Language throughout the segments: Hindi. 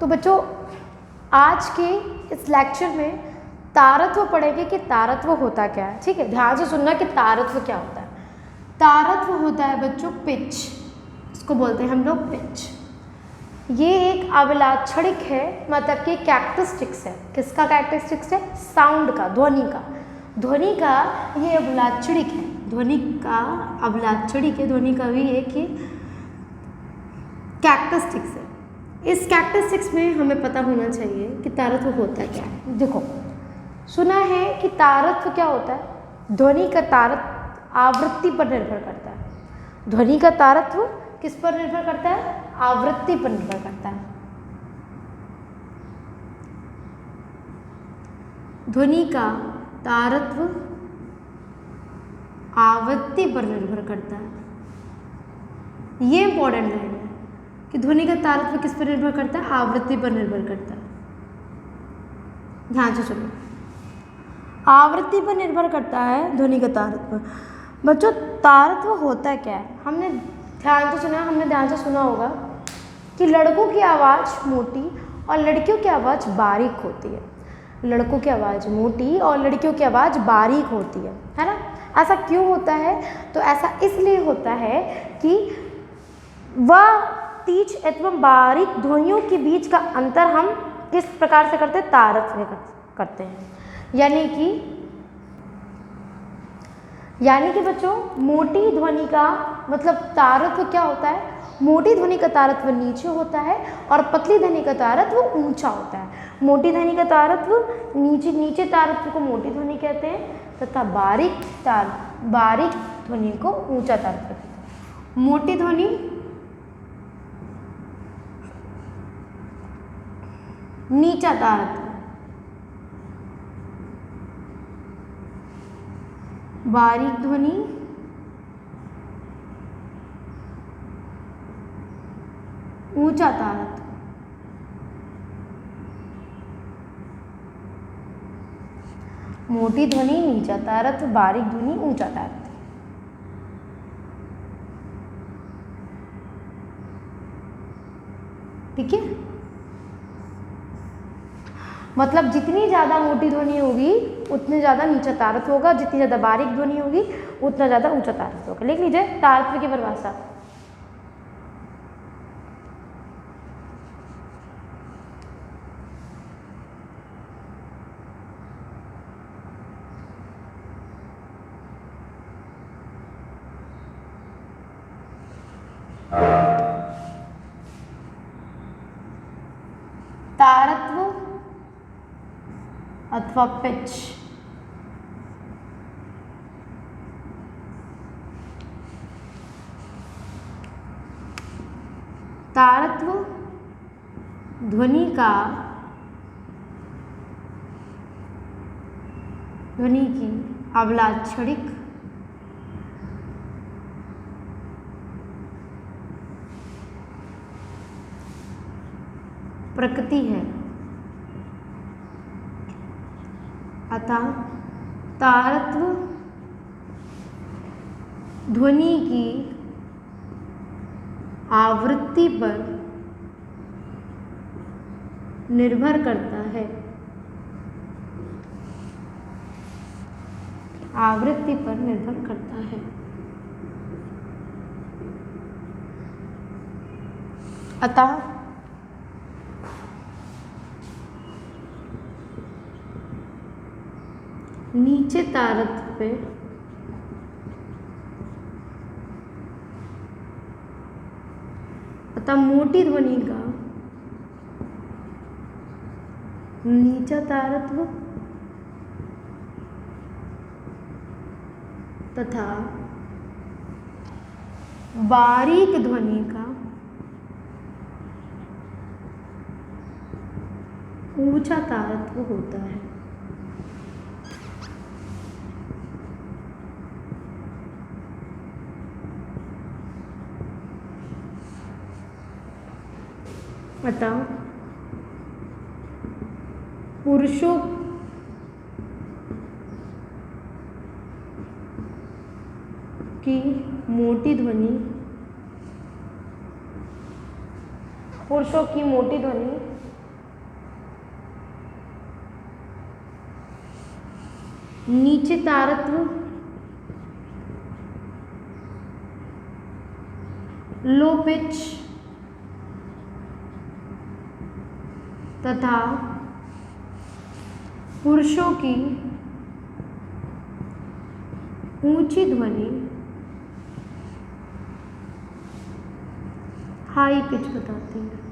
तो बच्चों आज के इस लेक्चर में तारत्व पढ़ेंगे कि तारत्व होता क्या है। ठीक है, ध्यान से सुनना कि तारत्व क्या होता है। तारत्व होता है बच्चों पिच, इसको बोलते हैं हम लोग पिच। ये एक अभिलाक्षणिक है, मतलब कि कैरेक्टरिस्टिक्स है। किसका कैरेक्टरिस्टिक्स है? साउंड का, ध्वनि का। ध्वनि का ये अभिलाक्षणिक है, ध्वनि का अभिलाक्षणिक है, ध्वनि का भी एक ही कैरेक्टरिस्टिक्स है। इस कैरेक्टरिस्टिक्स में हमें पता होना चाहिए कि तारत्व होता क्या है। देखो, सुना है कि तारत्व क्या होता है? ध्वनि का तारत्व आवृत्ति पर निर्भर करता है। ध्वनि का तारत्व किस पर निर्भर करता है? आवृत्ति पर निर्भर करता है। ध्वनि का तारत्व आवृत्ति पर निर्भर करता है। ये इंपॉर्टेंट लाइन है कि ध्वनि का तारत्व किस पर निर्भर करता है? आवृत्ति पर निर्भर करता है। ध्यान से सुनो, आवृत्ति पर निर्भर करता है ध्वनि का तारत्व। बच्चों तारत्व होता क्या है? हमने ध्यान से सुना होगा कि लड़कों की आवाज़ मोटी और लड़कियों की आवाज़ बारीक होती है। लड़कों की आवाज़ मोटी और लड़कियों की आवाज़ बारीक होती है ना? ऐसा क्यों होता है? तो ऐसा इसलिए होता है कि वह तीक्ष्ण एवं बारीक ध्वनियों के बीच का अंतर हम किस प्रकार से करते हैं? तारत्व करते हैं। यानी कि बच्चों मोटी ध्वनि का मतलब तारत्व क्या होता है? मोटी ध्वनि का तारत्व नीचे होता है और पतली ध्वनि का तारत्व ऊंचा होता है। मोटी ध्वनि का तारत्व नीचे तारत्व को मोटी ध्वनि कहते हैं तथा बारीक ध्वनि को ऊंचा तारत्व कहते हैं। मोटी ध्वनि नीचा तारत्व, बारीक ध्वनि ऊंचा तारत्व। मोटी ध्वनि नीचा तारत्व, बारीक ध्वनि ऊंचा तारत्व। ठीक है, मतलब जितनी ज़्यादा मोटी ध्वनि होगी उतने ज़्यादा नीचा तारत्व होगा, जितनी ज़्यादा बारीक ध्वनि होगी उतना ज़्यादा ऊंचा तारत्व होगा। लिख लीजिए तारत्व की परिभाषा। तारत्व अथवा पिच तारत्व ध्वनि की अभिलाक्षणिक प्रकृति है, अतः तारत्व ध्वनि की आवृत्ति पर निर्भर करता है। आवृत्ति पर निर्भर करता है। अतः नीचे तारत्व पे अतः मोटी ध्वनि का नीचा तारत्व तथा बारीक ध्वनि का ऊंचा तारत्व होता है। अतः पुरुषों की मोटी ध्वनि नीचे तारत्व लो पिच तथा पुरुषों की ऊंची ध्वनि हाई पिच बताती है।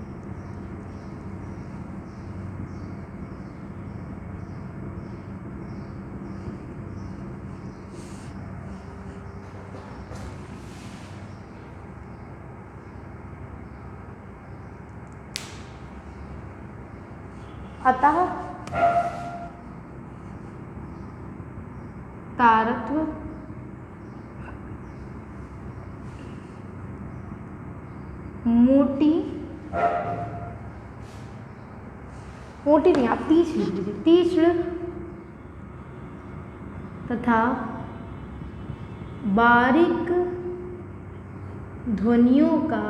अतः तारत्व मोटी नहीं, आप तीक्ष्ण लिख लीजिए, तीक्ष्ण तथा बारीक ध्वनियों का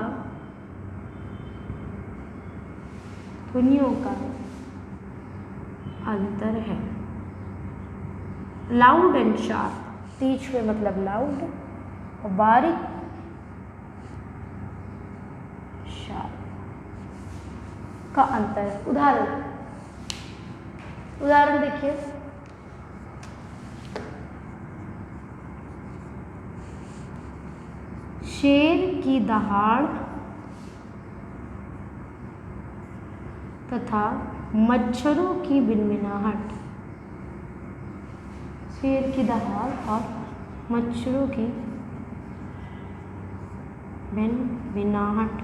अंतर है। लाउड एंड शार्प, तीक्ष्ण मतलब लाउड और बारीक शार्प का अंतर है। उदाहरण देखिए, शेर की दहाड़ तथा मच्छरों की भिनभिनाहट। शेर की दहाड़ और मच्छरों की भिनभिनाहट।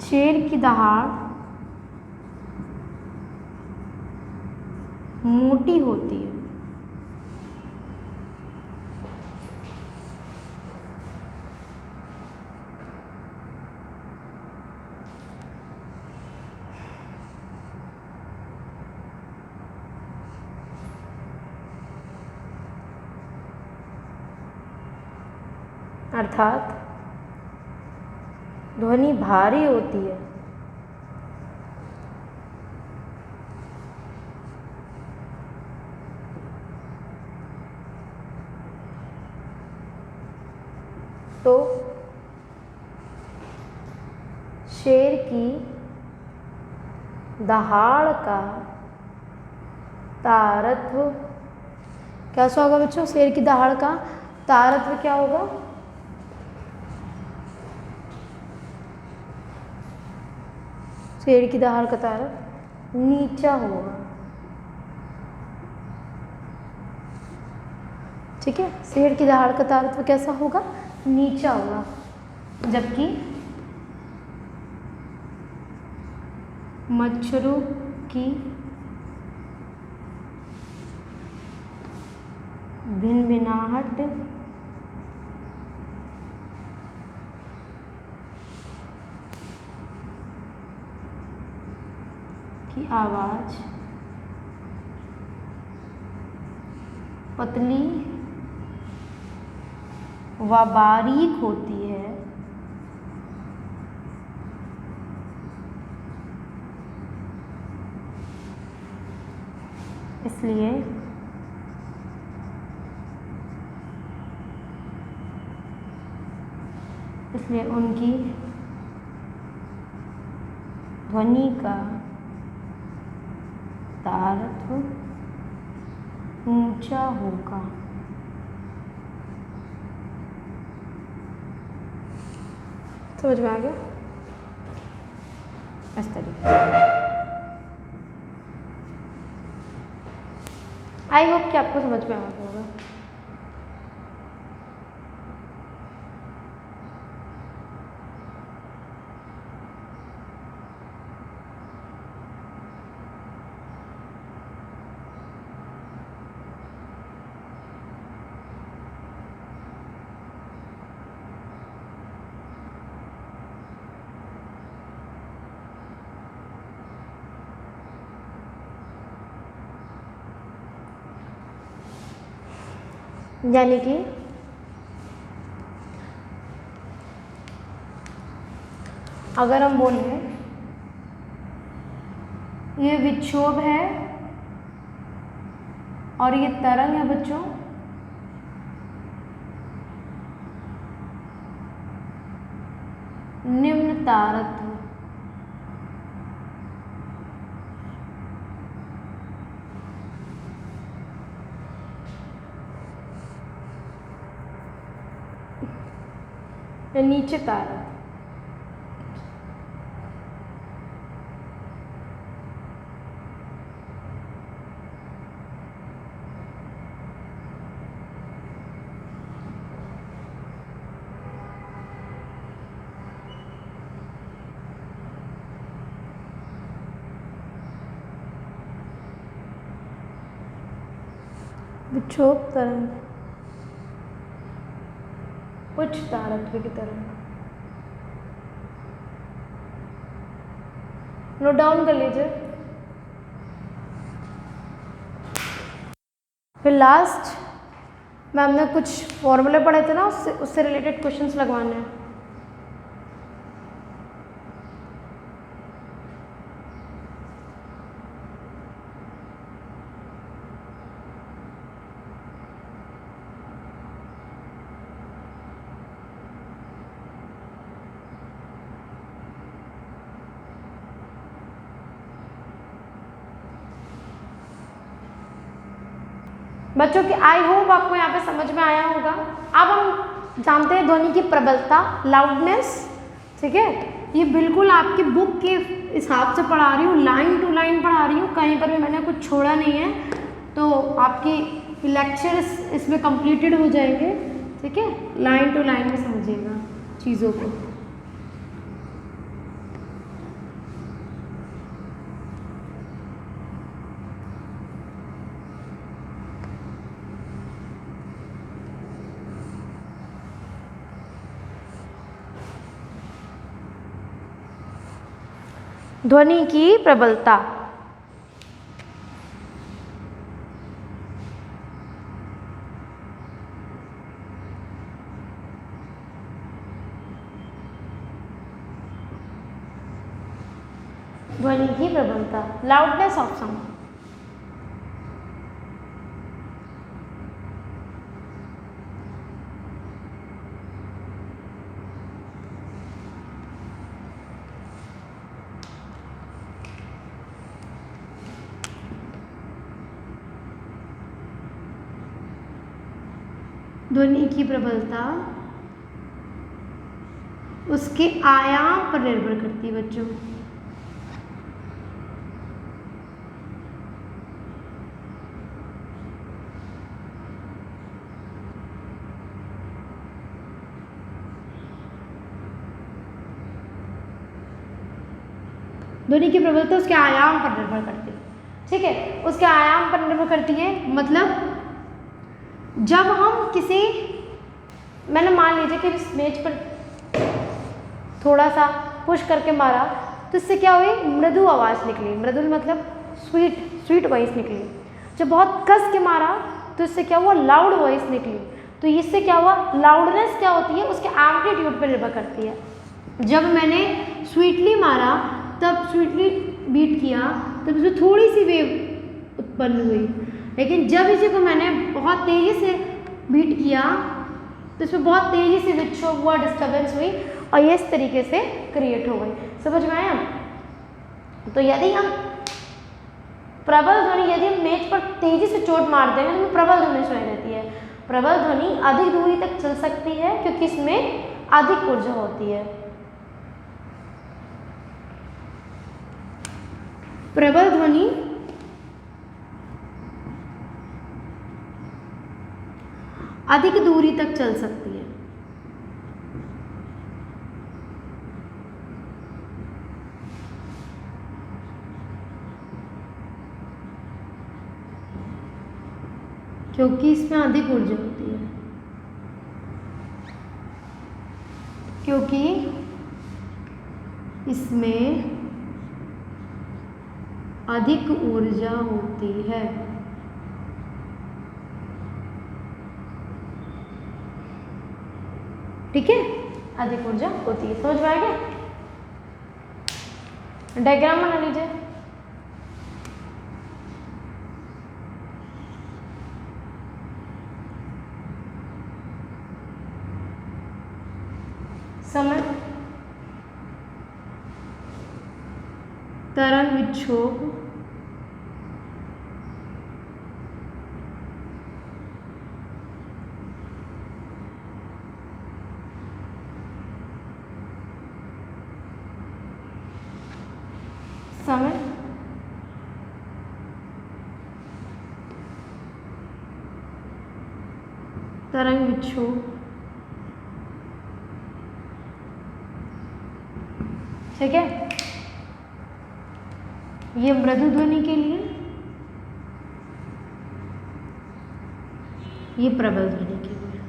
शेर की दहाड़ मोटी होती है, अर्थात ध्वनि भारी होती है। तो शेर की दहाड़ का तारत्व कैसा होगा बच्चों? शेर की दहाड़ का तारत्व क्या होगा? शेर की दहाड़ का तारत्व नीचा होगा। ठीक है, शेर की दहाड़ का तारत्व कैसा होगा? नीचा होगा। जबकि मच्छरों की भिनभिनाहट की आवाज पतली व बारीक होती है, इसलिए उनकी ध्वनि का तारत्व ऊंचा होगा। समझ में आ गया? इस तरीके आई होप कि आपको समझ में आ गया होगा। यानी कि अगर हम बोलें ये विक्षोभ है और ये तरंग है बच्चों। निम्न तारत्व, नीचे तारत्व। विक्षोभ तरंग, उच्च तारत्व की तरंग। नोट डाउन कर लीजिए। फिर लास्ट में हमने कुछ फॉर्मूले पढ़े थे ना, उससे रिलेटेड क्वेश्चंस लगवाने हैं। बच्चों की आई होप आपको यहाँ पे समझ में आया होगा। अब हम जानते हैं ध्वनि की प्रबलता, लाउडनेस। ठीक है, ये बिल्कुल आपकी बुक के हिसाब से पढ़ा रही हूँ, लाइन टू लाइन पढ़ा रही हूँ, कहीं पर भी मैंने कुछ छोड़ा नहीं है। तो आपकी लेक्चर्स इसमें कंप्लीटेड हो जाएंगे। ठीक है, लाइन टू लाइन में समझिएगा चीज़ों को। ध्वनि की प्रबलता, ध्वनि की प्रबलता, लाउडनेस ऑफ साउंड। ध्वनि की प्रबलता उसके आयाम पर निर्भर करती है बच्चों। ध्वनि की प्रबलता उसके आयाम पर निर्भर करती है। ठीक है, उसके आयाम पर निर्भर करती है, मतलब जब हम किसी, मैंने मान लीजिए कि इस मेज पर थोड़ा सा पुश करके मारा तो इससे क्या हुई, मृदु आवाज़ निकली। मृदु मतलब स्वीट वॉइस निकली। जब बहुत कस के मारा तो इससे क्या हुआ, लाउड वॉइस निकली। तो इससे क्या हुआ, लाउडनेस क्या होती है उसके एम्पलीट्यूड पर निर्भर करती है। जब मैंने स्वीटली मारा, तब स्वीटली बीट किया, तब इसमें थोड़ी सी वेव उत्पन्न हुई। लेकिन जब इसी को मैंने बहुत तेज़ी से बीट किया तो इसमें बहुत तेज़ी से विक्षोभ हुआ, डिस्टर्बेंस हुई और ये इस तरीके से क्रिएट हो गई। समझ में आया? तो यदि हम प्रबल ध्वनि, यदि हम मेज पर तेज़ी से चोट मारते हैं तो प्रबल ध्वनि सुनाई देती है। प्रबल ध्वनि अधिक दूरी तक चल सकती है क्योंकि इसमें अधिक ऊर्जा होती है। प्रबल ध्वनि अधिक दूरी तक चल सकती है। क्योंकि इसमें अधिक ऊर्जा होती है, क्योंकि इसमें अधिक ऊर्जा होती है। ठीक है, अधिक ऊर्जा होती है। समझ में आ गया? डायग्राम बना लीजिए। समय, तरंग विक्षोभ, समय, तरंग विक्षोभ। ठीक है, ये मृदु ध्वनि के लिए, ये प्रबल ध्वनि के लिए।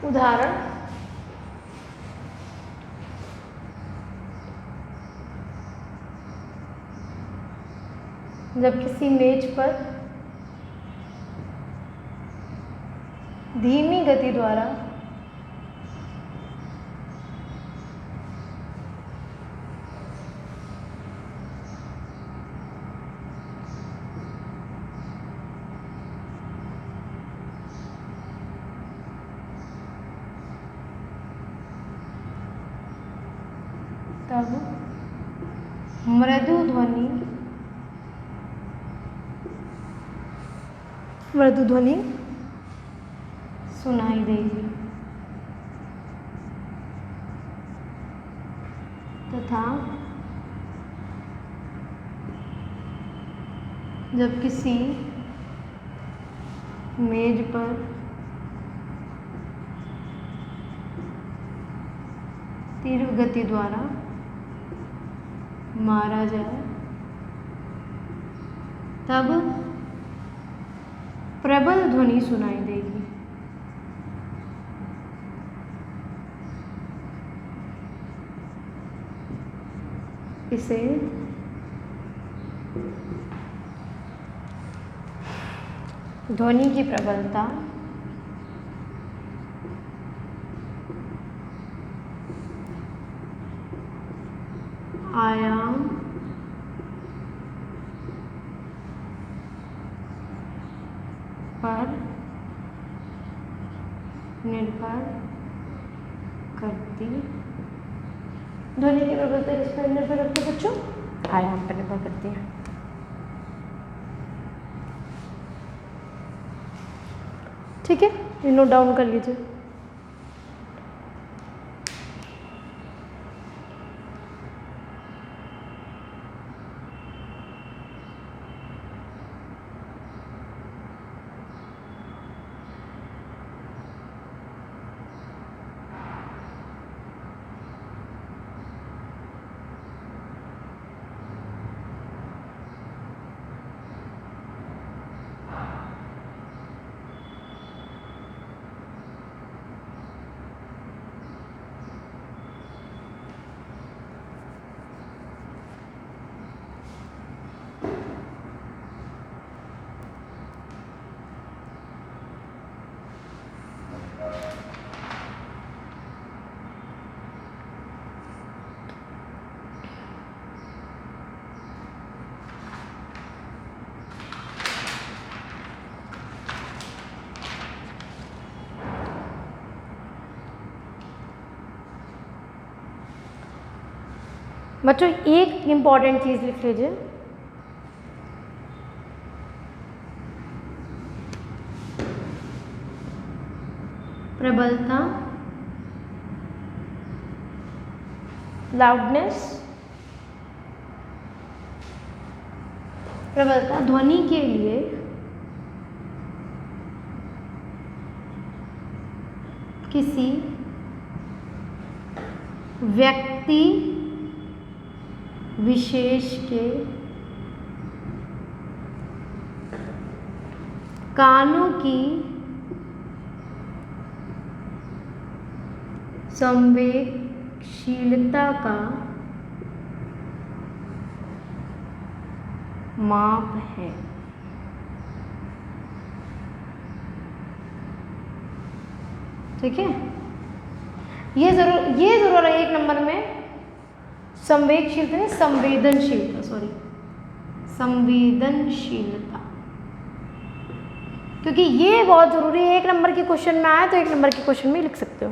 उदाहरण, जब किसी मेज पर धीमी गति द्वारा तब मृदु ध्वनि सुनाई देगी तथा जब किसी मेज पर तीव्र गति द्वारा मारा जाए तब प्रबल ध्वनि सुनाई देगी। इसे ध्वनि की प्रबलता आयाम पर निर्भर करती, ध्वनि की प्रबलता किस पर निर्भर करती है बच्चों? आयाम पर निर्भर करती है। ठीक है, ये नोट डाउन कर लीजिए। बच्चों एक इम्पॉर्टेंट चीज लिख लीजिए, प्रबलता, लाउडनेस, प्रबलता ध्वनि के लिए किसी व्यक्ति विशेष के कानों की संवेदनशीलता का माप है। ठीक है, ये जरूर है 1 नंबर में संवेदनशीलता नहीं, संवेदनशीलता, सॉरी, संवेदनशीलता। क्योंकि ये बहुत ज़रूरी है, 1 नंबर के क्वेश्चन में आया तो 1 नंबर के क्वेश्चन में लिख सकते हो।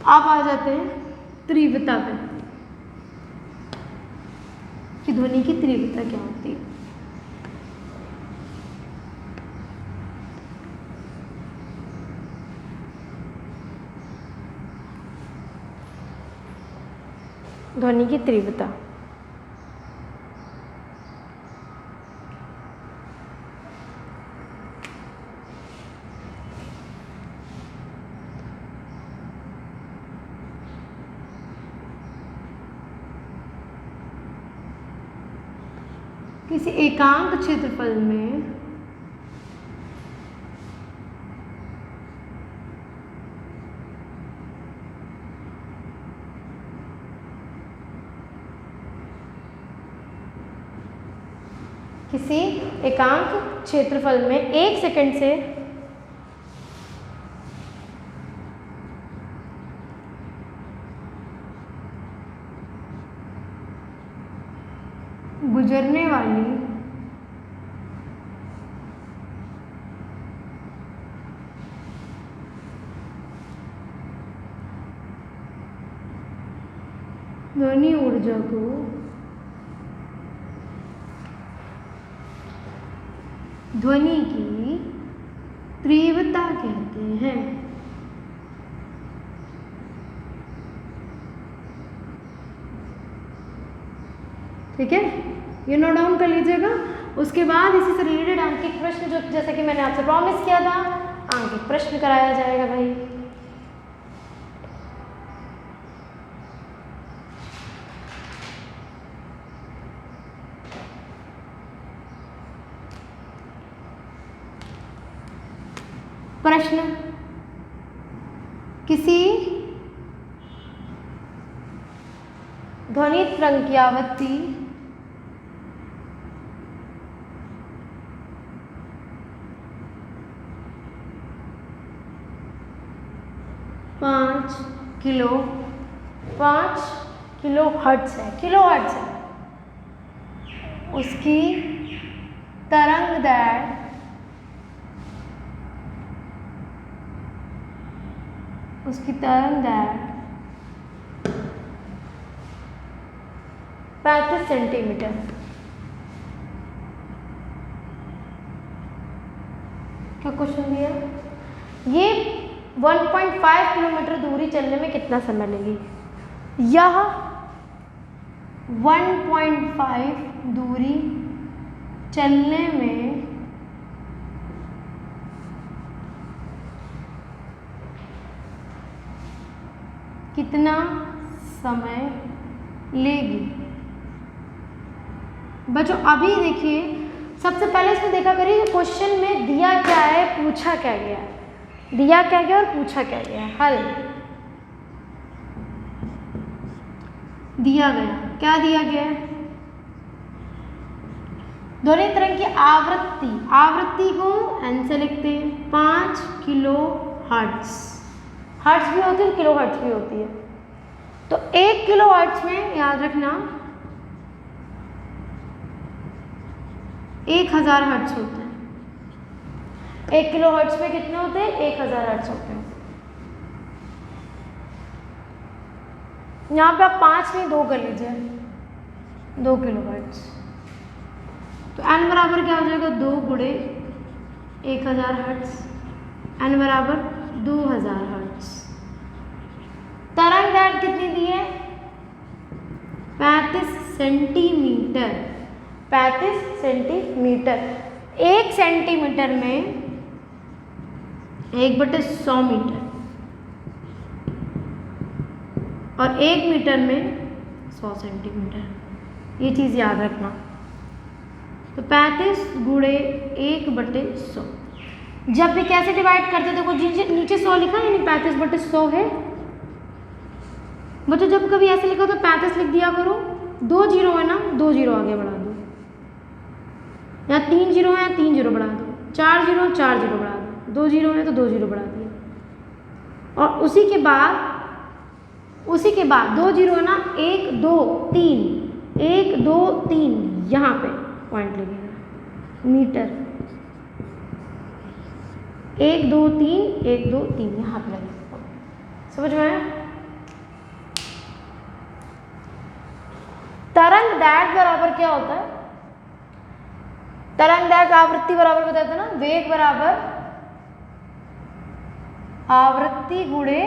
आप आ जाते हैं तीव्रता पे कि ध्वनि की तीव्रता क्या होती है। ध्वनि की तीव्रता किसी एकांक क्षेत्रफल में किसी एकांक क्षेत्रफल में 1 सेकंड से गुजरने वाली ध्वनि ऊर्जा को ध्वनि की तीव्रता कहते हैं। ठीक है, ये नोट डाउन कर लीजिएगा। उसके बाद इसी से रिलेटेड अंकित प्रश्न, जो जैसा कि मैंने आपसे प्रॉमिस किया था, अंकित प्रश्न कराया जाएगा भाई। प्रश्न, किसी ध्वनि तरंग की आवृत्ति पाँच किलो हर्ट्ज है, किलो हर्ट्ज है। उसकी तरंग दैर्घ्य 35 सेंटीमीटर। क्या क्वेश्चन दिया? ये 1.5 किलोमीटर दूरी चलने में कितना समय लेगी? यह 1.5 दूरी चलने में कितना समय लेगी? बच्चों अभी देखिए, सबसे पहले इसमें देखा करिए क्वेश्चन में दिया क्या है, पूछा क्या गया है। दिया क्या गया और पूछा क्या गया है। हल दिया गया, क्या दिया गया है? ध्वनि तरंग की आवृत्ति, आवृत्ति को एन से लिखते हैं 5 किलो हर्ट्ज। हर्ट्ज भी होती है, किलो हर्ट्ज भी होती है। तो 1 किलो हर्ट्ज में याद रखना 1000 हर्ट्ज होते हैं। 1 किलो हर्ट्ज में कितने होते हैं? 1000 हर्ट्ज होते हैं। यहाँ पे आप 5 नहीं 2 कर लीजिए, 2 किलो हर्ट्ज। तो n बराबर क्या हो जाएगा? 2 गुणे 1000 हर्ट्ज, n बराबर 2000 हर्ट्ज। तरंग दैर्घ्य कितनी दी है? 35 सेंटीमीटर। 35 सेंटीमीटर। 1 सेंटीमीटर में 1/100 मीटर और 1 मीटर में 100 सेंटीमीटर। ये चीज़ याद रखना। तो 35 गुणे 1/100। जब भी कैसे डिवाइड करते थे, देखो नीचे 100 लिखा है, यानी 35/100 है। बच्चों जब कभी ऐसे लिखा तो 35 लिख दिया करो। 2 जीरो है ना, 2 जीरो आगे बढ़ा दो। या 3 जीरो है, 3 जीरो बढ़ा दो। 4 जीरो, 4 जीरो बढ़ा दो। 2 जीरो है तो 2 जीरो बढ़ा दिया। और उसी के बाद 2 जीरो है ना, 1 2 3 1 2 3 यहाँ पे पॉइंट लगेगा, मीटर। 1 2 3 1 2 3 यहाँ पे लगेगा। समझ में आया? तरंग दैर्घ्य बराबर क्या होता है? तरंग दैर्घ्य आवृत्ति बराबर बताया था ना, वेग बराबर आवृत्ति गुणे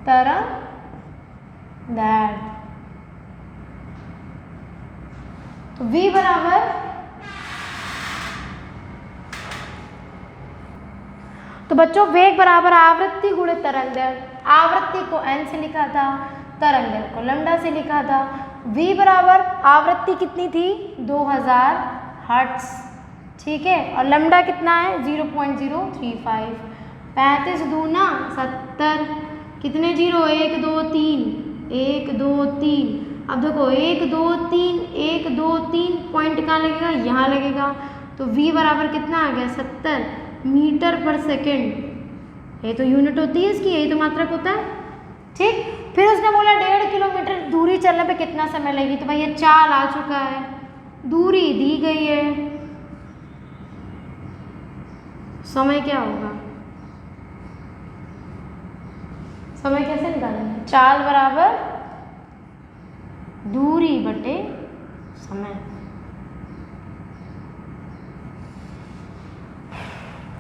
तरंग दैर्घ्य। तो v बराबर, तो बच्चों वेग बराबर आवृत्ति गुणे तरंग दैर्घ्य। आवृत्ति को n से लिखा था, तरंग दैर्घ्य को लैम्डा से लिखा था। v बराबर आवृत्ति कितनी थी? 2000 हर्ट्ज, ठीक है, और लैम्डा कितना है? 0.035। 35 दूना 70, कितने जीरो? 1 2 3 1 2 3। अब देखो 1 2 3 1 2 3 पॉइंट कहाँ लगेगा? यहाँ लगेगा। तो v बराबर कितना आ गया? 70 मीटर पर सेकेंड। ये तो यूनिट होती है इसकी, यही तो मात्रक होता है, ठीक। फिर उसने बोला 1.5 किलोमीटर दूरी चलने पे कितना समय लगेगी? तो भाई ये चाल आ चुका है, दूरी दी गई है, समय क्या होगा? समय कैसे निकालेंगे? चाल बराबर दूरी बटे समय।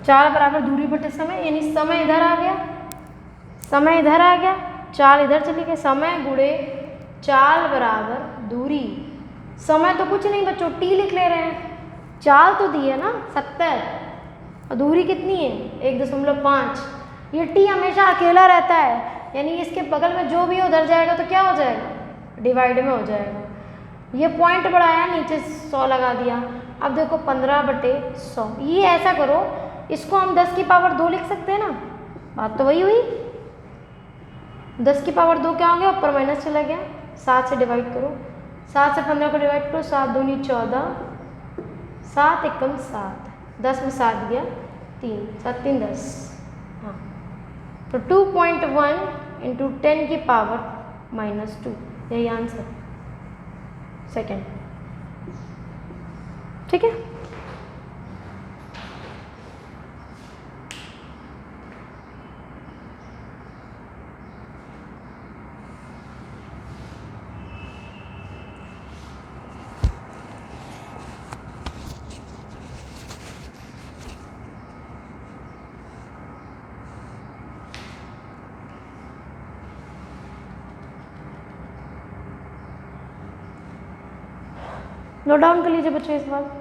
चाल बराबर दूरी बटे समय, यानी समय इधर आ गया, समय इधर आ गया, चाल इधर चली गई। समय गुणे चाल बराबर दूरी। समय तो कुछ नहीं बच्चों, टी लिख ले रहे हैं, चाल तो दी है ना 70, और दूरी कितनी है? 1.5। ये टी हमेशा अकेला रहता है, यानी इसके बगल में जो भी उधर जाएगा तो क्या हो जाएगा? डिवाइड में हो जाएगा। ये पॉइंट बढ़ाया, नीचे 100 लगा दिया। अब देखो 15/100। ये ऐसा करो, इसको हम 10 की पावर 2 लिख सकते हैं ना, बात तो वही हुई। 10 की पावर 2 क्या हो गया? ऊपर माइनस चला गया, 7 से डिवाइड करो, 7 से 15 को डिवाइड करो, 7 दूनी 14, 7 एकम 7, 10 में 7 गया 3, 7 3 10। हाँ, तो 2.1 इंटू 10 की पावर -2, यही आंसर सेकेंड, ठीक है। नोट डाउन कर लीजिए बच्चों इस बार।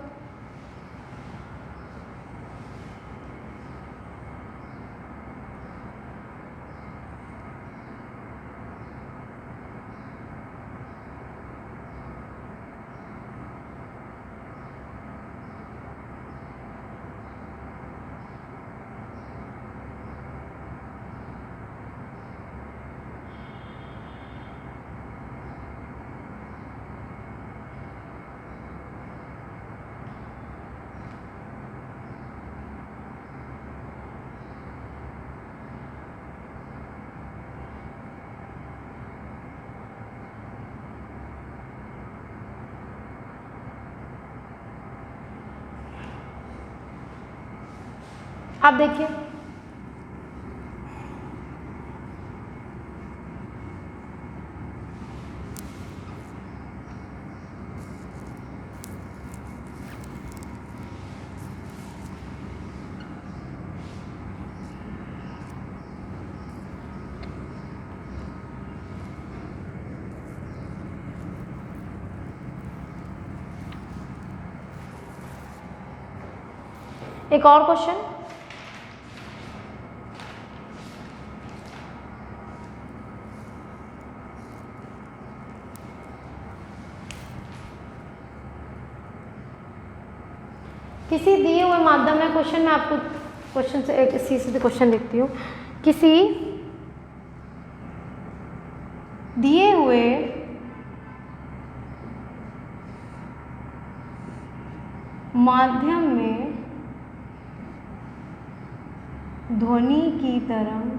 आप देखिए, एक और क्वेश्चन। किसी दिए हुए माध्यम में, क्वेश्चन में आपको क्वेश्चन से एक सीधे क्वेश्चन लिखती हूँ। किसी दिए हुए माध्यम में ध्वनि की तरंग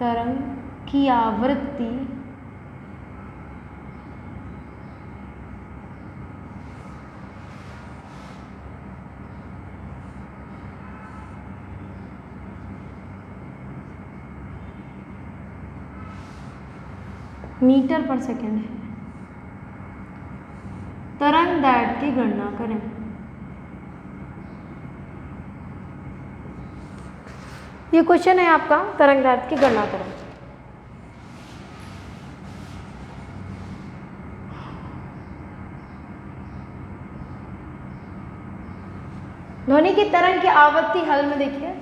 तरंग की आवृत्ति मीटर पर सेकंड है। तरंग दैर्ध्य की गणना करें। ये क्वेश्चन है आपका, तरंग दैर्ध्य की गणना करें। ध्वनि की तरंग की आवृत्ति हल में देखिए,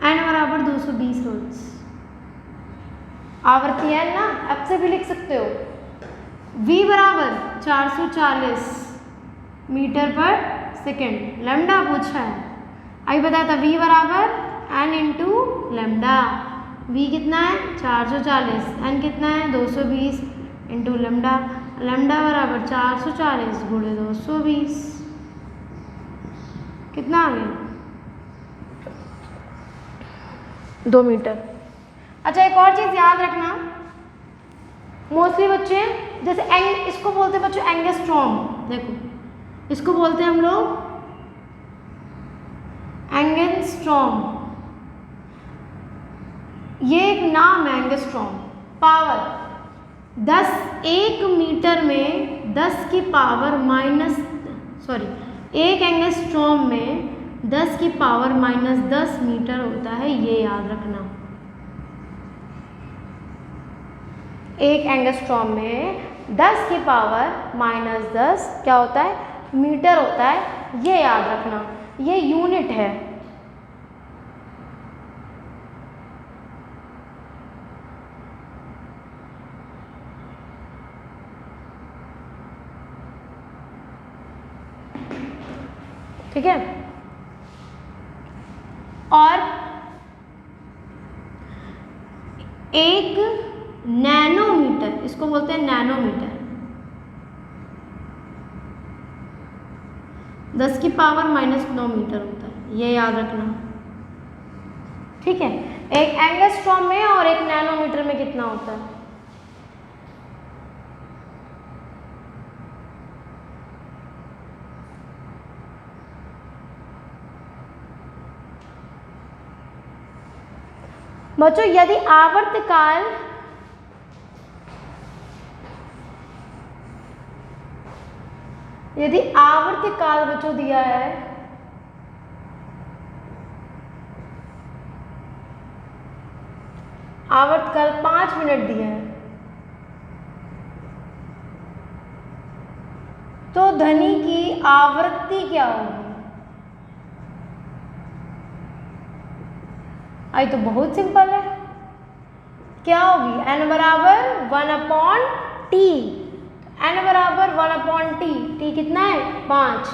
n बराबर 220 हर्ट्ज आवृत्ति है ना, अब से भी लिख सकते हो। v बराबर 440 मीटर पर सेकेंड, लैम्डा पूछा है। अभी बताया था v बराबर n इंटू लैम्डा। v कितना है 440, n कितना है 220 इंटू लैम्डा। लैम्डा बराबर 440 गुणे 220, कितना आ गया 2 मीटर। अच्छा एक और चीज़ याद रखना, मोस्टली बच्चे जैसे इसको बोलते हैं बच्चों एंगस्ट्रॉम। देखो इसको बोलते हैं हम लोग एंगस्ट्रॉम, ये एक नाम है एंगस्ट्रॉम। पावर 1 मीटर में 10 की पावर माइनस, सॉरी 1 एंगस्ट्रॉम में 10 की पावर माइनस 10 मीटर होता है, ये याद रखना। 1 एंगस्ट्रॉम में 10 की पावर माइनस 10 क्या होता है, मीटर होता है, ये याद रखना, ये यूनिट है। ठीक है, और 1 नैनोमीटर, इसको बोलते हैं नैनोमीटर, 10 की पावर माइनस 9 मीटर होता है, ये याद रखना। ठीक है, एक एंगस्ट्रॉम में और एक नैनोमीटर में कितना होता है। बच्चों यदि आवर्तकाल बच्चों दिया है आवर्तकाल 5 मिनट दिया है, तो ध्वनि की आवृत्ति क्या होगी। आई तो बहुत सिंपल है, क्या होगी, n बराबर 1/t, n बराबर 1/t, t कितना है 5,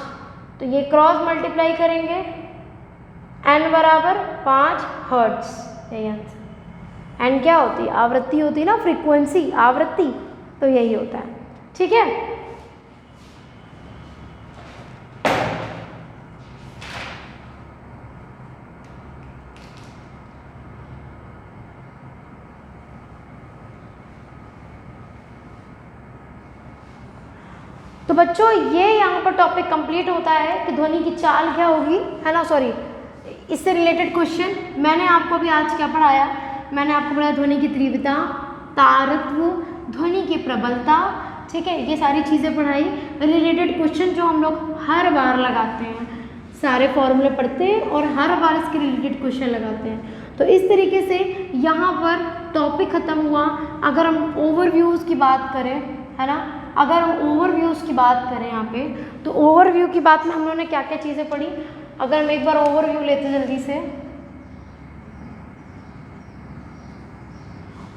तो ये क्रॉस मल्टीप्लाई करेंगे, n बराबर 5 हर्ट्ज, यही आंसर। n क्या होती है, आवृत्ति होती है ना, फ्रीक्वेंसी, आवृत्ति, तो यही होता है। ठीक है, तो बच्चों ये यहाँ पर टॉपिक कंप्लीट होता है कि ध्वनि की चाल क्या होगी, है ना, सॉरी इससे रिलेटेड क्वेश्चन मैंने आपको भी आज क्या पढ़ाया, मैंने आपको पढ़ाया ध्वनि की तीव्रता, तारत्व, ध्वनि की प्रबलता। ठीक है, ये सारी चीज़ें पढ़ाई, रिलेटेड क्वेश्चन जो हम लोग हर बार लगाते हैं, सारे फॉर्मूले पढ़ते हैं और हर बार इसके रिलेटेड क्वेश्चन लगाते हैं। तो इस तरीके से यहाँ पर टॉपिक ख़त्म हुआ। अगर हम ओवरव्यूज़ की बात करें, है ना, अगर हम ओवरव्यूज़ की बात करें यहाँ पे, तो ओवरव्यू की बात में हम लोगों ने क्या क्या चीज़ें पढ़ी, अगर हम एक बार ओवरव्यू लेते हैं जल्दी से।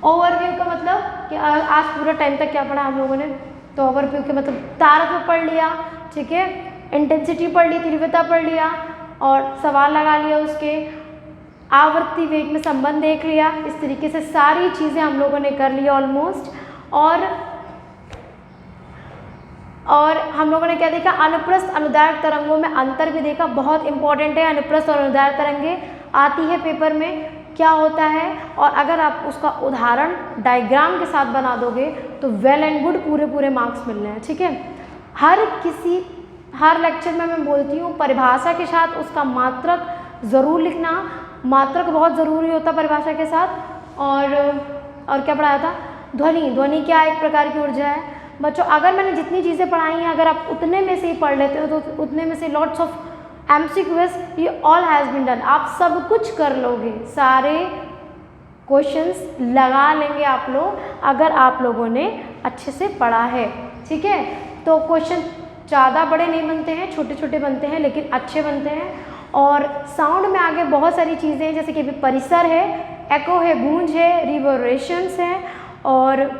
ओवरव्यू का मतलब कि आज पूरा टाइम तक क्या पढ़ा हम लोगों ने, तो ओवरव्यू के मतलब तारत्व पढ़ लिया, ठीक है, इंटेंसिटी पढ़ ली, तीव्रता पढ़ लिया और सवाल लगा लिया उसके, आवर्ती वेग में संबंध देख लिया। इस तरीके से सारी चीज़ें हम लोगों ने कर लिया ऑलमोस्ट। और हम लोगों ने क्या देखा, अनुप्रस्थ अनुदैर्घ्य तरंगों में अंतर भी देखा, बहुत इंपॉर्टेंट है। अनुप्रस्थ और अनुदैर्घ्य तरंगें आती है पेपर में, क्या होता है, और अगर आप उसका उदाहरण डायग्राम के साथ बना दोगे तो वेल एंड गुड, पूरे मार्क्स मिल रहे हैं। ठीक है, हर लेक्चर में मैं बोलती हूँ परिभाषा के साथ उसका मात्रक ज़रूर लिखना, मात्रक बहुत ज़रूरी होता है परिभाषा के साथ। और क्या पढ़ाया था, ध्वनि क्या एक प्रकार की ऊर्जा है। बच्चों अगर मैंने जितनी चीज़ें पढ़ाई हैं अगर आप उतने में से ही पढ़ लेते हो तो उतने में से लॉट्स ऑफ MCQs ये ऑल हैज़ बीन डन, आप सब कुछ कर लोगे, सारे क्वेश्चंस लगा लेंगे आप लोग अगर आप लोगों ने अच्छे से पढ़ा है। ठीक है, तो क्वेश्चन ज़्यादा बड़े नहीं बनते हैं, छोटे छोटे बनते हैं लेकिन अच्छे बनते हैं। और साउंड में आगे बहुत सारी चीज़ें हैं, जैसे कि अभी परिसर है, एको है, गूंज है, रिवर्बरेशंस है, और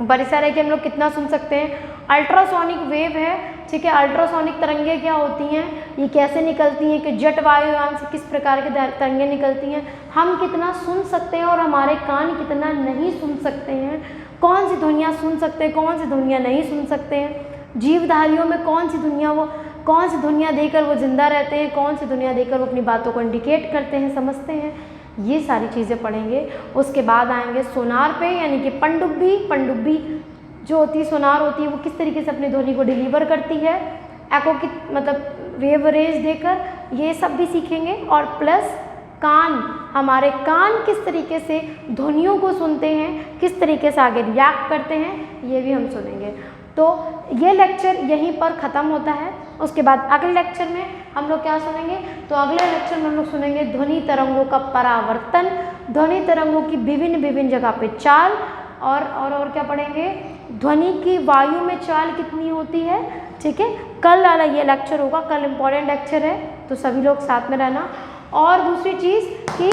परिसर है कि हम लोग कितना सुन सकते हैं। अल्ट्रासोनिक वेव है, ठीक है, अल्ट्रासोनिक तरंगें क्या होती हैं, ये कैसे निकलती हैं, कि जेट वायुयान से किस प्रकार की तरंगें निकलती हैं, हम कितना सुन सकते हैं और हमारे कान कितना नहीं सुन सकते हैं, कौन सी ध्वनियाँ सुन सकते हैं, कौन सी ध्वनियाँ नहीं सुन सकते हैं, जीवधारियों में कौन सी ध्वनियाँ देकर वो जिंदा रहते हैं, कौन सी ध्वनियाँ देकर वो अपनी बातों को इंडिकेट करते हैं, समझते हैं, ये सारी चीज़ें पढ़ेंगे। उसके बाद आएंगे सोनार पे, यानी कि पनडुब्बी जो होती है, सोनार होती है, वो किस तरीके से अपनी ध्वनि को डिलीवर करती है, एको की मतलब वेव रेज देकर, ये सब भी सीखेंगे। और प्लस कान, हमारे कान किस तरीके से ध्वनियों को सुनते हैं, किस तरीके से आगे रिएक्ट करते हैं, ये भी हम सुनेंगे। तो ये लेक्चर यहीं पर ख़त्म होता है। उसके बाद अगले लेक्चर में हम लोग क्या सुनेंगे, तो अगले लेक्चर में हम लोग सुनेंगे ध्वनि तरंगों का परावर्तन, ध्वनि तरंगों की विभिन्न जगह पे चाल, और क्या पढ़ेंगे, ध्वनि की वायु में चाल कितनी होती है। ठीक है, कल वाला ये लेक्चर होगा, कल इम्पॉर्टेंट लेक्चर है, तो सभी लोग साथ में रहना। और दूसरी चीज़ कि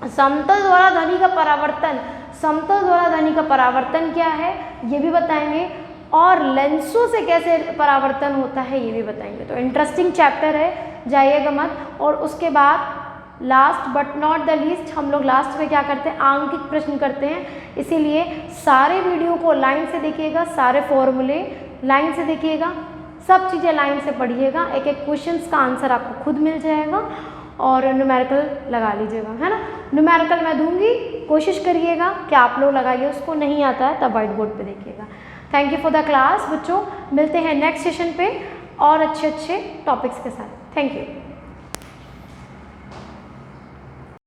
समतल द्वारा ध्वनि का परावर्तन, समतल द्वारा ध्वनि का परावर्तन क्या है ये भी बताएंगे, और लेंसों से कैसे परावर्तन होता है ये भी बताएंगे। तो इंटरेस्टिंग चैप्टर है, जाइएगा मत। और उसके बाद last but not the least, हम लोग लास्ट में क्या करते हैं, आंकिक प्रश्न करते हैं, इसीलिए सारे वीडियो को लाइन से देखिएगा, सारे फॉर्मूले लाइन से देखिएगा, सब चीज़ें लाइन से पढ़िएगा, एक एक क्वेश्चंस का आंसर आपको खुद मिल जाएगा, और न्यूमेरिकल लगा लीजिएगा, है ना। न्यूमेरिकल मैं दूंगी, कोशिश करिएगा कि आप लोग लगाइए, उसको नहीं आता है तब वाइट बोर्ड पे देखिएगा। Thank you for the class बच्चों, मिलते हैं नेक्स्ट सेशन पे और अच्छे टॉपिक्स के साथ। Thank you.